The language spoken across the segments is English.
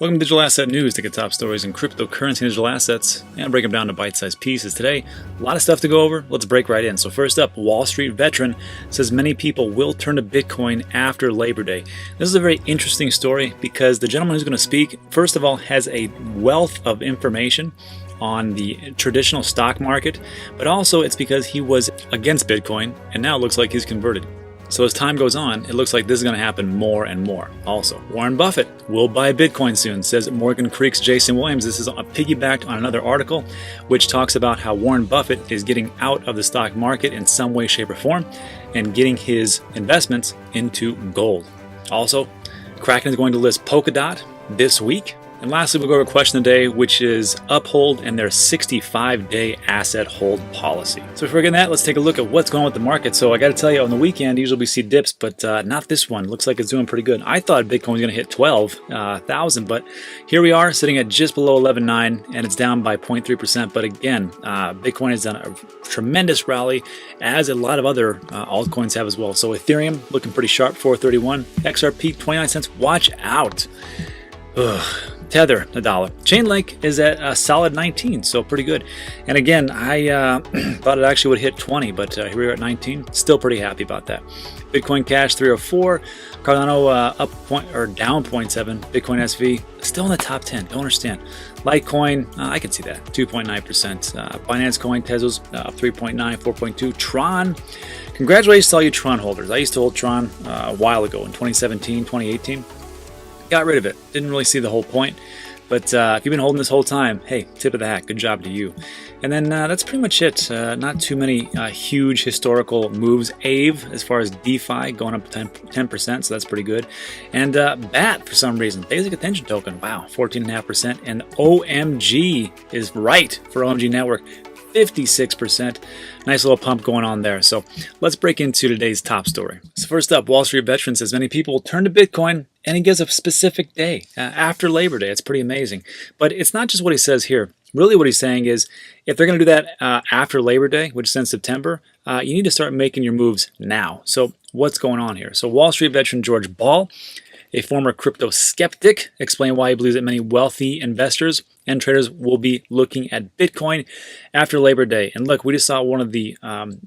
Welcome to Digital Asset News, to get top stories in cryptocurrency and digital assets, and break them down to bite-sized pieces. Today, a lot of stuff to go over. Let's break right in. So first up, Wall Street veteran says many people will turn to Bitcoin after Labor Day. This is a very interesting story because the gentleman who's going to speak, first of all, has a wealth of information on the traditional stock market, but also it's because he was against Bitcoin and now it looks like he's converted. So as time goes on, it looks like this is going to happen more and more. Also, Warren Buffett will buy Bitcoin soon, says Morgan Creek's Jason Williams. This is piggybacked on another article which talks about how Warren Buffett is getting out of the stock market in some way, shape, or form and getting his investments into gold. Also, Kraken is going to list Polkadot this week. And lastly, we'll go over question of the day, which is Uphold and their 65-day asset hold policy. So before we get into that, let's take a look at what's going on with the market. So I got to tell you, on the weekend, usually we see dips, but not this one. Looks like it's doing pretty good. I thought Bitcoin was going to hit 12,000, but here we are sitting at just below 11.9, and it's down by 0.3%. But again, Bitcoin has done a tremendous rally, as a lot of other altcoins have as well. So Ethereum looking pretty sharp, 431. XRP, 29 cents. Watch out. Ugh. Tether, $1. Chainlink is at a solid 19, so pretty good. And again, I thought it actually would hit 20, but here we are at 19. Still pretty happy about that. Bitcoin Cash 304, Cardano down 0.7. Bitcoin SV still in the top 10. Don't understand. Litecoin, I can see that, 2.9%. Binance Coin, Tezos, 3.9, 4.2. Tron, congratulations to all you Tron holders. I used to hold Tron a while ago in 2017, 2018. Got rid of it. Didn't really see the whole point. But if you've been holding this whole time, hey, tip of the hat. Good job to you. And then that's pretty much it. Not too many huge historical moves. AVE, as far as DeFi, going up 10%, so that's pretty good. And BAT, for some reason, Basic Attention Token, wow, 14.5%. And OMG is right for OMG Network. 56%. Nice little pump going on there. So let's break into today's top story. So first up, Wall Street veteran says many people will turn to Bitcoin, and he gives a specific day after Labor Day. It's pretty amazing. But it's not just what he says here. Really what he's saying is if they're going to do that after Labor Day, which is in September, you need to start making your moves now. So what's going on here? So Wall Street veteran George Ball, a former crypto skeptic, explained why he believes that many wealthy investors and traders will be looking at Bitcoin after Labor Day. And look, we just saw one of the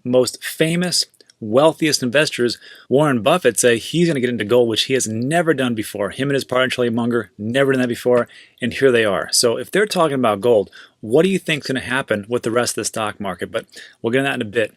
most famous, wealthiest investors, Warren Buffett, say he's going to get into gold, which he has never done before. Him and his partner, Charlie Munger, never done that before, and here they are. So if they're talking about gold, what do you think is going to happen with the rest of the stock market? But we'll get into that in a bit.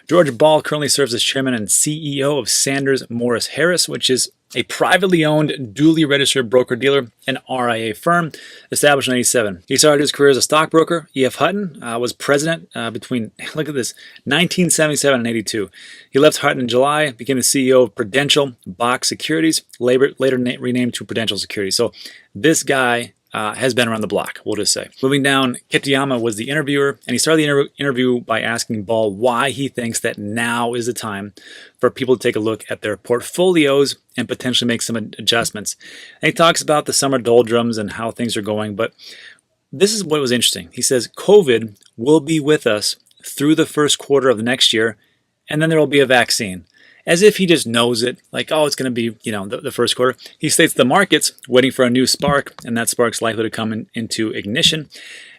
George Ball currently serves as chairman and CEO of Sanders Morris Harris, which is a privately owned, duly registered broker-dealer and RIA firm established in 1987. He started his career as a stockbroker. E.F. Hutton was president between, look at this, 1977 and 82. He left Hutton in July, became the CEO of Prudential Box Securities, later renamed to Prudential Securities. So this guy has been around the block, we'll just say. Moving down, Kitayama was the interviewer, and he started the interview by asking Ball why he thinks that now is the time for people to take a look at their portfolios and potentially make some adjustments. And he talks about the summer doldrums and how things are going, but this is what was interesting. He says COVID will be with us through the first quarter of the next year, and then there will be a vaccine. As if he just knows it, like, oh, it's going to be, the first quarter. He states the market's waiting for a new spark, and that spark's likely to come into ignition,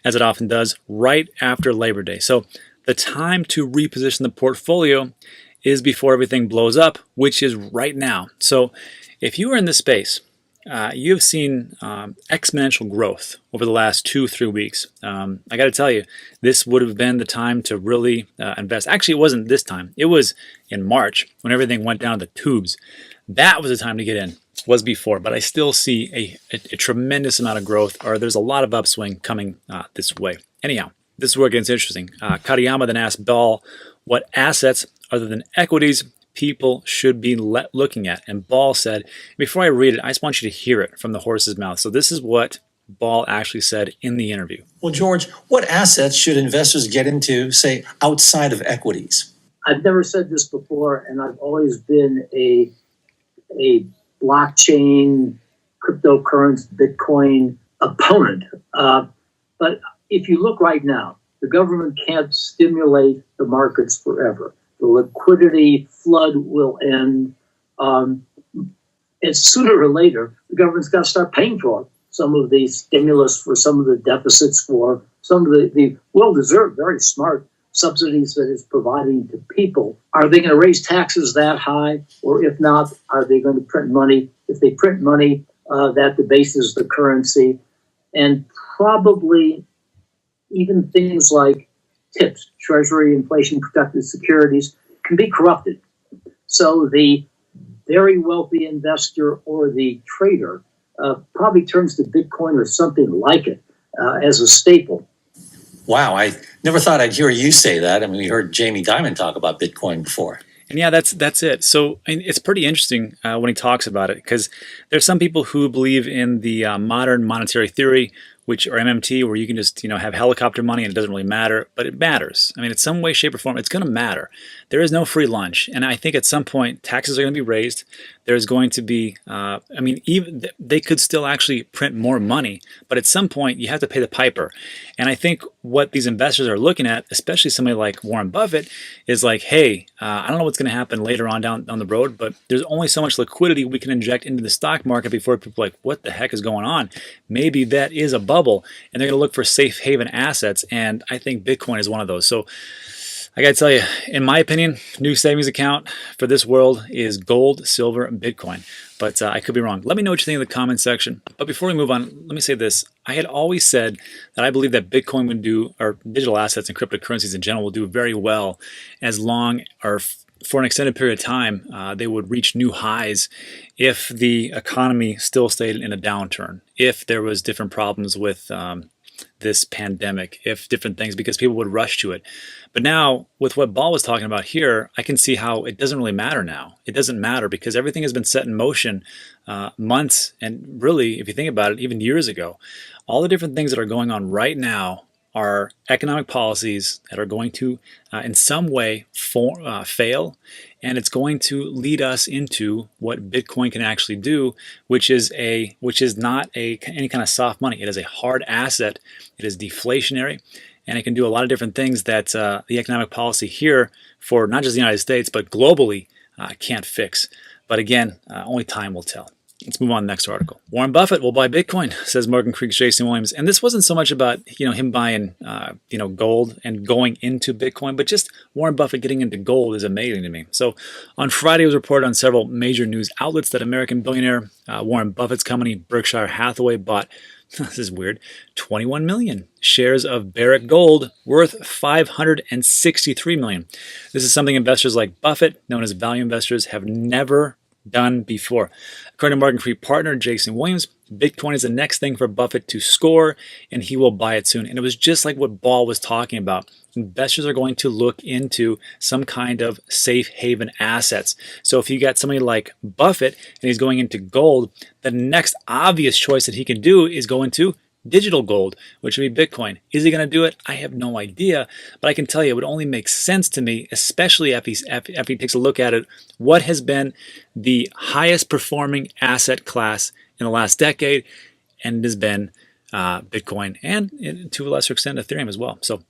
as it often does, right after Labor Day. So the time to reposition the portfolio is before everything blows up, which is right now. So if you are in this space, you have seen exponential growth over the last 2-3 weeks. I got to tell you, this would have been the time to really invest. Actually, it wasn't this time. It was in March when everything went down the tubes. That was the time to get in. It was before, but I still see a tremendous amount of growth, or there's a lot of upswing coming this way. Anyhow, this is where it gets interesting. Katayama then asked Ball what assets other than equities people should be looking at. And Ball said, before I read it, I just want you to hear it from the horse's mouth. So this is what Ball actually said in the interview. Well, George, what assets should investors get into, say, outside of equities? I've never said this before, and I've always been a blockchain, cryptocurrency, Bitcoin opponent. But if you look right now, the government can't stimulate the markets forever. The liquidity flood will end. And sooner or later, the government's got to start paying for some of the stimulus, for some of the deficits, for some of the well-deserved, very smart subsidies that it's providing to people. Are they going to raise taxes that high? Or if not, are they going to print money? If they print money, that debases the currency. And probably even things like TIPS, Treasury Inflation Protected Securities, can be corrupted. So the very wealthy investor or the trader probably turns to Bitcoin or something like it as a staple. Wow, I never thought I'd hear you say that. I mean, we heard Jamie Dimon talk about Bitcoin before. And yeah, that's it. So it's pretty interesting when he talks about it, because there's some people who believe in the modern monetary theory, which or MMT, where you can just have helicopter money and it doesn't really matter, but it matters. I mean, in some way, shape, or form, it's going to matter. There is no free lunch, and I think at some point taxes are going to be raised. There's going to be, even they could still actually print more money, but at some point you have to pay the piper. And I think what these investors are looking at, especially somebody like Warren Buffett, is like, hey, I don't know what's going to happen later on down the road, but there's only so much liquidity we can inject into the stock market before people are like, what the heck is going on? Maybe that is a bubble, and they're going to look for safe haven assets, and I think Bitcoin is one of those. So I got to tell you, in my opinion, new savings account for this world is gold, silver, and Bitcoin. But I could be wrong. Let me know what you think in the comment section. But before we move on, let me say this. I had always said that I believe that Bitcoin would do, or digital assets and cryptocurrencies in general will do very well as long, or for an extended period of time, they would reach new highs if the economy still stayed in a downturn, if there was different problems with this pandemic, if different things, because people would rush to it. But now, with what Ball was talking about here, I can see how it doesn't really matter now. It doesn't matter because everything has been set in motion months, and really, if you think about it, even years ago. All the different things that are going on right now are economic policies that are going to, in some way, fail, and it's going to lead us into what Bitcoin can actually do, which is not any kind of soft money. It is a hard asset. It is deflationary, and it can do a lot of different things that the economic policy here, for not just the United States but globally, can't fix. But again, only time will tell. Let's move on to the next article. Warren Buffett will buy Bitcoin, says Morgan Creek's Jason Williams. And this wasn't so much about him buying gold and going into Bitcoin, but just Warren Buffett getting into gold is amazing to me. So on Friday, it was reported on several major news outlets that American billionaire Warren Buffett's company Berkshire Hathaway bought, this is weird, 21 million shares of Barrick Gold worth $563 million. This is something investors like Buffett, known as value investors, have never done before. According to Morgan Creek partner Jason Williams, Bitcoin is the next thing for Buffett to score, and he will buy it soon. And it was just like what Ball was talking about. Investors are going to look into some kind of safe haven assets. So if you got somebody like Buffett and he's going into gold, the next obvious choice that he can do is go into digital gold, which would be Bitcoin. Is he going to do it? I have no idea, but I can tell you it would only make sense to me, especially if he takes a look at it, what has been the highest performing asset class in the last decade, and it has been Bitcoin, and to a lesser extent Ethereum as well. So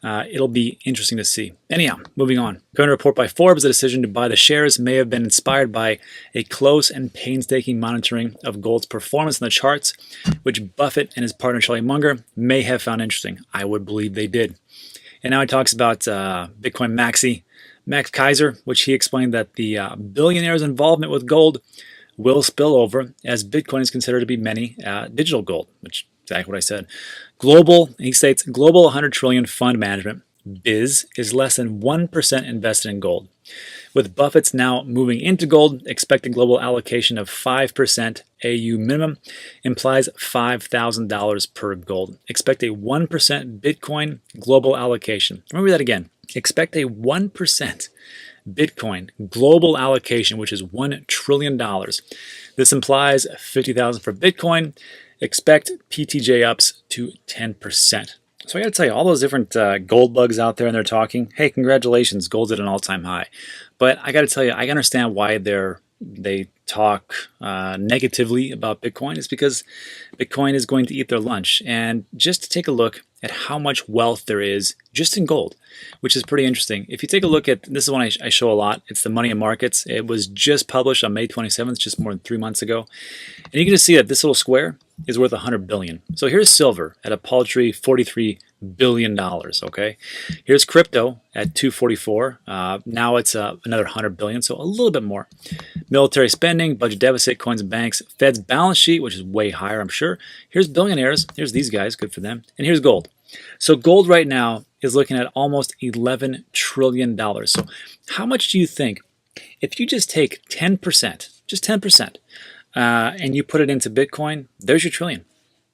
it'll be interesting to see. Anyhow, moving on. According to a report by Forbes, the decision to buy the shares may have been inspired by a close and painstaking monitoring of gold's performance in the charts, which Buffett and his partner Charlie Munger may have found interesting. I would believe they did. And now he talks about Bitcoin maxi Max Kaiser, which he explained that the billionaire's involvement with gold will spill over, as Bitcoin is considered to be many digital gold, which exactly what I said. He states, global 100 trillion fund management, BIZ, is less than 1% invested in gold. With Buffett's now moving into gold, expected global allocation of 5% AU minimum implies $5,000 per gold. Expect a 1% Bitcoin global allocation. Remember that again. Expect a 1% Bitcoin global allocation, which is $1 trillion. This implies $50,000 for Bitcoin. Expect PTJ ups to 10%. So I got to tell you, all those different gold bugs out there, and they're talking, hey, congratulations, gold's at an all-time high. But I got to tell you, I understand why they talk negatively about Bitcoin. Is because Bitcoin is going to eat their lunch. And just to take a look at how much wealth there is just in gold, which is pretty interesting. If you take a look at, this is one I show a lot, it's the Money in Markets. It was just published on May 27th, just more than 3 months ago. And you can just see that this little square is worth 100 billion. So here's silver at a paltry $43 billion, okay? Here's crypto at 244. Now it's another 100 billion, so a little bit more. Military spending, budget deficit, coins and banks, Fed's balance sheet, which is way higher, I'm sure. Here's billionaires. Here's these guys, good for them. And here's gold. So gold right now is looking at almost $11 trillion. So how much do you think, if you just take 10%, just 10%, and you put it into Bitcoin, there's your trillion.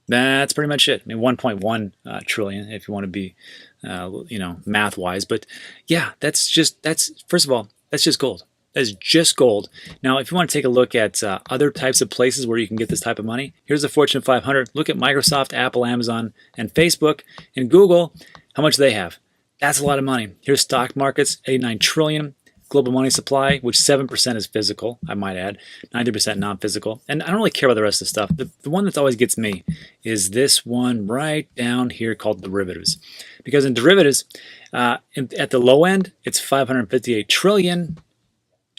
That's pretty much it. I mean, 1.1 trillion if you want to be, math-wise. But yeah, that's first of all, that's just gold. That's just gold. Now, if you want to take a look at other types of places where you can get this type of money, here's the Fortune 500. Look at Microsoft, Apple, Amazon, and Facebook, and Google, how much they have. That's a lot of money. Here's stock markets, 89 trillion. Global money supply, which 7% is physical, I might add, 90% non-physical. And I don't really care about the rest of the stuff. The one that always gets me is this one right down here called derivatives. Because in derivatives, at the low end, it's 558 trillion.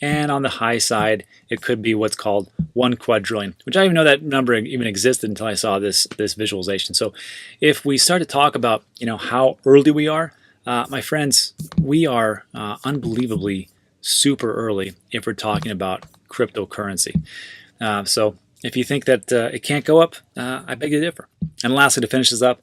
And on the high side, it could be what's called 1 quadrillion, which I didn't even know that number even existed until I saw this visualization. So if we start to talk about, how early we are, my friends, we are unbelievably super early if we're talking about cryptocurrency. So if you think that it can't go up, I beg to differ. And lastly, to finish this up,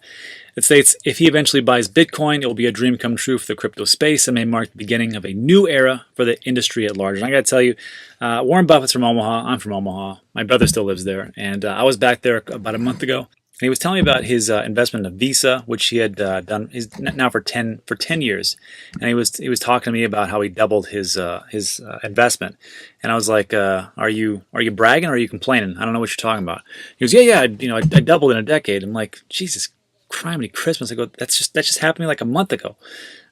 it states, if he eventually buys Bitcoin, it will be a dream come true for the crypto space and may mark the beginning of a new era for the industry at large. And I got to tell you, Warren Buffett's from Omaha. I'm from Omaha. My brother still lives there. And I was back there about a month ago. And he was telling me about his investment in Visa, which he had done now for 10 years. And he was talking to me about how he doubled his investment. And I was like, "Are you bragging or are you complaining? I don't know what you're talking about." He goes, "Yeah, I doubled in a decade." I'm like, Jesus criminy Christmas! I go, that just happened to me like a month ago.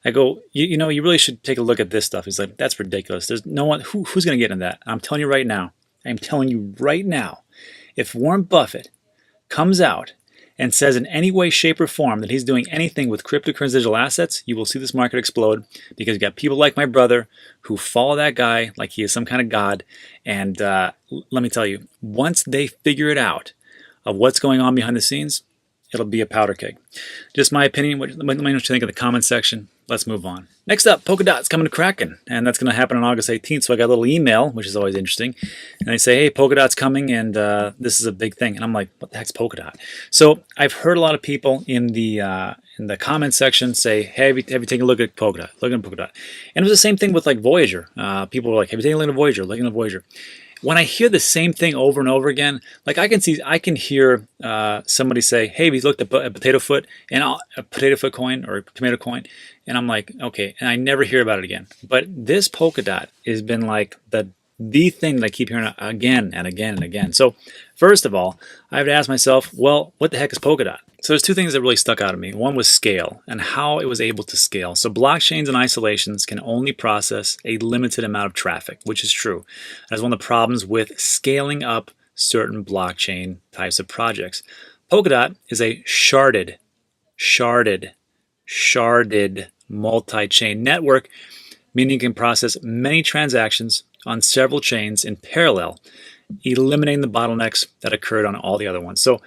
I go, you really should take a look at this stuff. He's like, "That's ridiculous. There's no one who's going to get in that." I'm telling you right now. If Warren Buffett comes out and says in any way, shape, or form that he's doing anything with cryptocurrency digital assets, you will see this market explode, because you got people like my brother who follow that guy like he is some kind of god. And let me tell you, once they figure it out of what's going on behind the scenes, it'll be a powder keg. Just my opinion. Let me know what you think in the comment section. Let's move on. Next up, Polkadot's coming to Kraken, and that's going to happen on August 18th. So I got a little email, which is always interesting, and they say, "Hey, Polkadot's coming, and this is a big thing." And I'm like, "What the heck's Polkadot?" So I've heard a lot of people in the comment section say, "Hey, have you taken a look at Polkadot? Look at Polkadot." And it was the same thing with like Voyager. People were like, "Have you taken a look at Voyager? Look at Voyager." When I hear the same thing over and over again, like I can hear somebody say, "Hey, we looked at a potato foot and a potato foot coin or a tomato coin," and I'm like, "Okay," and I never hear about it again. But this Polkadot has been like the thing that I keep hearing again and again and again. So first of all, I have to ask myself, well, what the heck is Polkadot? So there's two things that really stuck out at me. One was scale and how it was able to scale. So blockchains and isolations can only process a limited amount of traffic, which is true. That's one of the problems with scaling up certain blockchain types of projects. Polkadot is a sharded multi-chain network, meaning it can process many transactions on several chains in parallel, eliminating the bottlenecks that occurred on all the other ones. So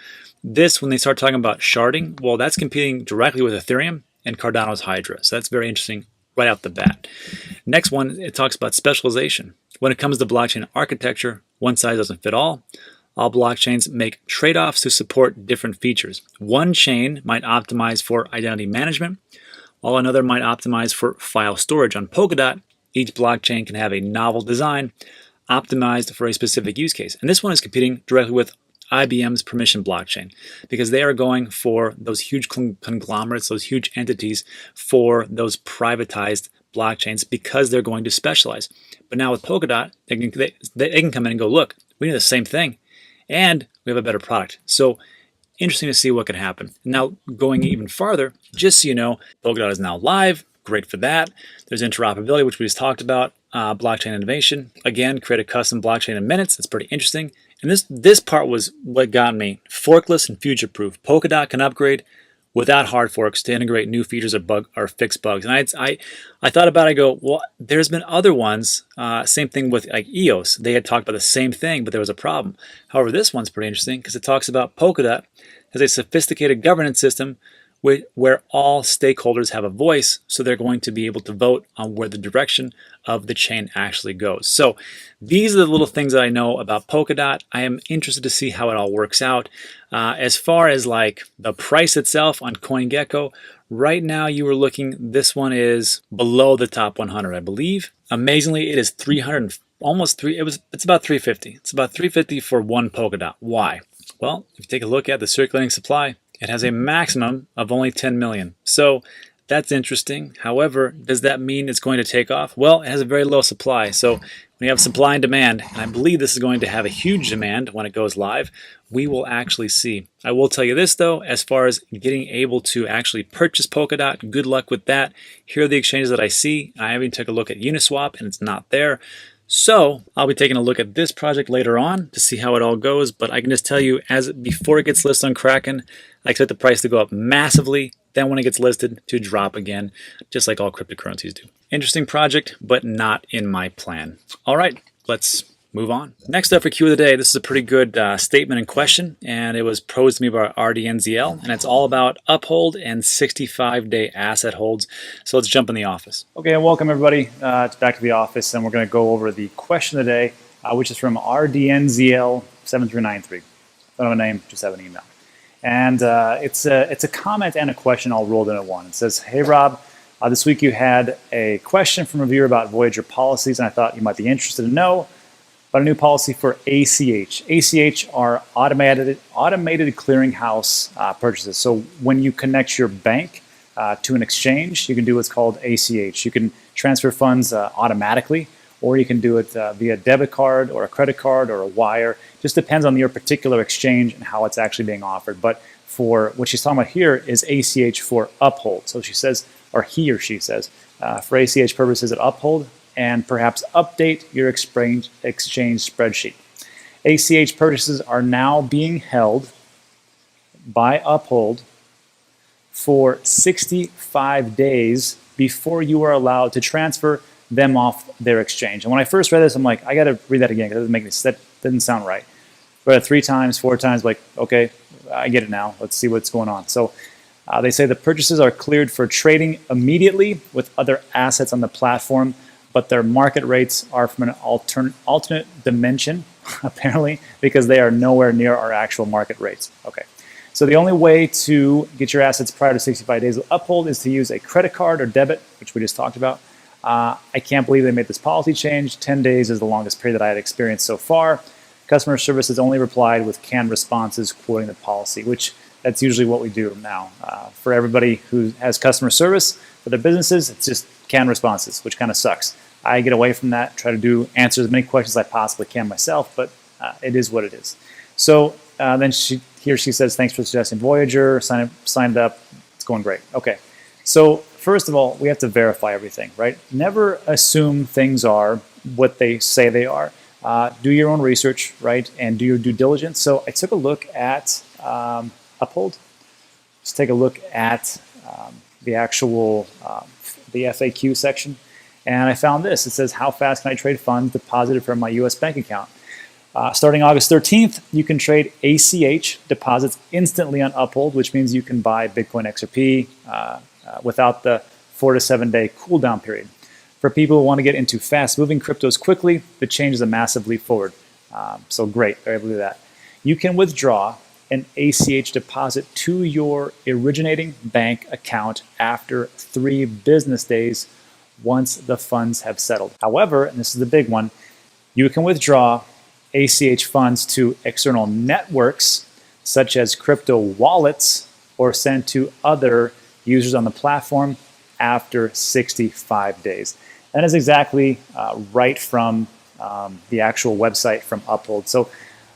this, when they start talking about sharding, well, that's competing directly with Ethereum and Cardano's Hydra. So that's very interesting right out the bat. Next one, it talks about specialization. When it comes to blockchain architecture, one size doesn't fit all. All blockchains make trade-offs to support different features. One chain might optimize for identity management, while another might optimize for file storage. On Polkadot, each blockchain can have a novel design optimized for a specific use case. And this one is competing directly with IBM's permission blockchain, because they are going for those huge conglomerates, those huge entities, for those privatized blockchains, because they're going to specialize. But now with Polkadot, they can come in and go, "Look, we need the same thing, and we have a better product." So interesting to see what could happen. Now, going even farther, just so you know, Polkadot is now live. Great for that. There's interoperability, which we just talked about. Blockchain innovation. Again, create a custom blockchain in minutes. That's pretty interesting. And this part was what got me. Forkless and future-proof. Polkadot can upgrade without hard forks to integrate new features or fix bugs. And I thought about it, I go, well, there's been other ones, same thing with like EOS. They had talked about the same thing, but there was a problem. However, this one's pretty interesting because it talks about Polkadot as a sophisticated governance system where all stakeholders have a voice, so they're going to be able to vote on where the direction of the chain actually goes. So these are the little things that I know about Polkadot. I am interested to see how it all works out. As far as like the price itself on CoinGecko, right now you were looking, this one is below the top 100, I believe. Amazingly, it is 300, almost three, it's about 350. It's about 350 for one Polkadot. Why? Well, if you take a look at the circulating supply, it has a maximum of only 10 million. So that's interesting. However, does that mean it's going to take off? Well, it has a very low supply. So when you have supply and demand, and I believe this is going to have a huge demand when it goes live, we will actually see. I will tell you this though, as far as getting able to actually purchase Polkadot, good luck with that. Here are the exchanges that I see. I even took a look at Uniswap and it's not there. So I'll be taking a look at this project later on to see how it all goes, but I can just tell you before it gets listed on Kraken, I expect the price to go up massively, then when it gets listed to drop again, just like all cryptocurrencies do. Interesting project, but not in my plan. All right, let's move on. Next up for Q of the day, this is a pretty good statement and question, and it was posed to me by RDNZL, and it's all about Uphold and 65-day asset holds. So let's jump in the office. Okay, and welcome everybody back to the office, and we're going to go over the question of the day, which is from RDNZL7393. Don't have a name, just have an email. And it's a comment and a question all rolled into one. It says, hey Rob, this week you had a question from a viewer about Voyager policies, and I thought you might be interested to know about a new policy for ACH. ACH are automated clearinghouse purchases. So when you connect your bank to an exchange, you can do what's called ACH. You can transfer funds automatically, or you can do it via debit card or a credit card or a wire. Just depends on your particular exchange and how it's actually being offered. But for what she's talking about here is ACH for Uphold. So she says, or he or she says, for ACH purposes at Uphold, and perhaps update your exchange spreadsheet. ACH purchases are now being held by Uphold for 65 days before you are allowed to transfer them off their exchange. And when I first read this, I'm like, I got to read that again because that doesn't sound right. Read it 3 times, 4 times, like, okay, I get it now. Let's see what's going on. So they say the purchases are cleared for trading immediately with other assets on the platform, but their market rates are from an alternate dimension, apparently, because they are nowhere near our actual market rates. Okay. So the only way to get your assets prior to 65 days with Uphold is to use a credit card or debit, which we just talked about. I can't believe they made this policy change. 10 days is the longest period that I had experienced so far. Customer service has only replied with canned responses quoting the policy, which that's usually what we do now. For everybody who has customer service for their businesses, it's just canned responses, which kind of sucks. I get away from that, try to answer as many questions as I possibly can myself, but it is what it is. So then she says, thanks for suggesting Voyager, signed up, it's going great. Okay, so first of all, we have to verify everything, right? Never assume things are what they say they are. Do your own research, right, and do your due diligence. So I took a look at Uphold. Let's take a look at the actual the FAQ section. And I found this. It says, how fast can I trade funds deposited from my U.S. bank account? Starting August 13th, you can trade ACH deposits instantly on Uphold, which means you can buy Bitcoin XRP without the 4 to 7 day cooldown period. For people who want to get into fast-moving cryptos quickly, the change is a massive leap forward. So great, they're able to do that. You can withdraw an ACH deposit to your originating bank account after 3 business days once the funds have settled. However, and this is the big one, you can withdraw ACH funds to external networks such as crypto wallets or send to other users on the platform after 65 days. That is exactly right from the actual website from Uphold. So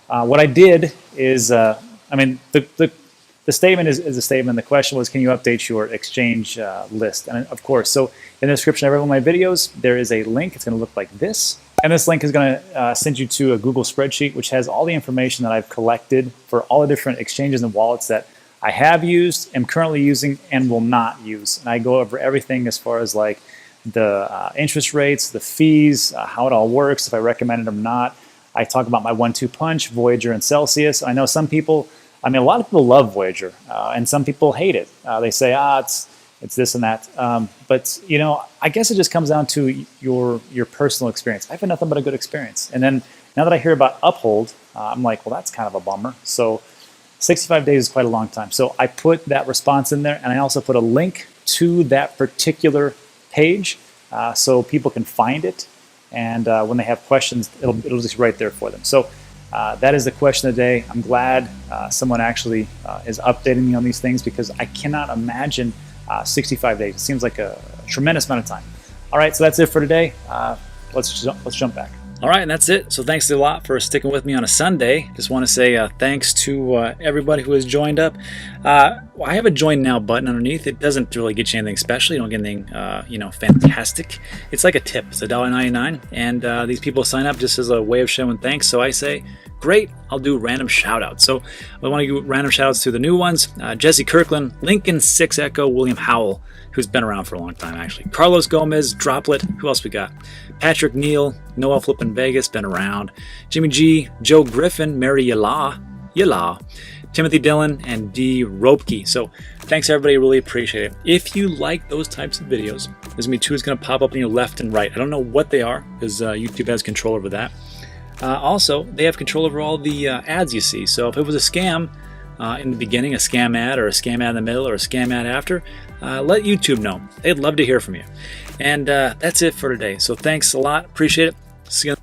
what I did is, the statement is a statement. The question was, can you update your exchange list? And of course, so in the description of every one of my videos, there is a link. It's going to look like this. And this link is going to send you to a Google spreadsheet, which has all the information that I've collected for all the different exchanges and wallets that I have used, am currently using, and will not use. And I go over everything as far as like the interest rates, the fees, how it all works, if I recommend it or not. I talk about my 1-2 punch, Voyager and Celsius. I know some people, a lot of people love Voyager, and some people hate it. They say, it's this and that. But I guess it just comes down to your personal experience. I've had nothing but a good experience. And then now that I hear about Uphold, I'm like, well, that's kind of a bummer. So 65 days is quite a long time. So I put that response in there, and I also put a link to that particular page so people can find it. And when they have questions, it'll just be right there for them. So that is the question of the day. I'm glad someone actually is updating me on these things, because I cannot imagine 65 days. It seems like a tremendous amount of time. All right, so that's it for today. Let's jump back. All right, and that's it. So thanks a lot for sticking with me on a Sunday. Just want to say thanks to everybody who has joined up. I have a join now button underneath. It doesn't really get you anything special. You don't get anything, fantastic. It's like a tip. It's $1.99, and these people sign up just as a way of showing thanks. So I say, great, I'll do random shout outs. So I want to do random shout outs to the new ones. Jesse Kirkland, Lincoln 6 Echo, William Howell, who's been around for a long time actually. Carlos Gomez, Droplet, who else we got? Patrick Neal, Noah Flippin Vegas, been around. Jimmy G, Joe Griffin, Mary Yala, Timothy Dillon, and D. Ropke. So thanks everybody, really appreciate it. If you like those types of videos, there's gonna be two that's gonna pop up on your left and right. I don't know what they are, because YouTube has control over that. Also, they have control over all the ads you see. So if it was a scam in the beginning, a scam ad, or a scam ad in the middle, or a scam ad after, let YouTube know. They'd love to hear from you. And that's it for today. So thanks a lot. Appreciate it. See you.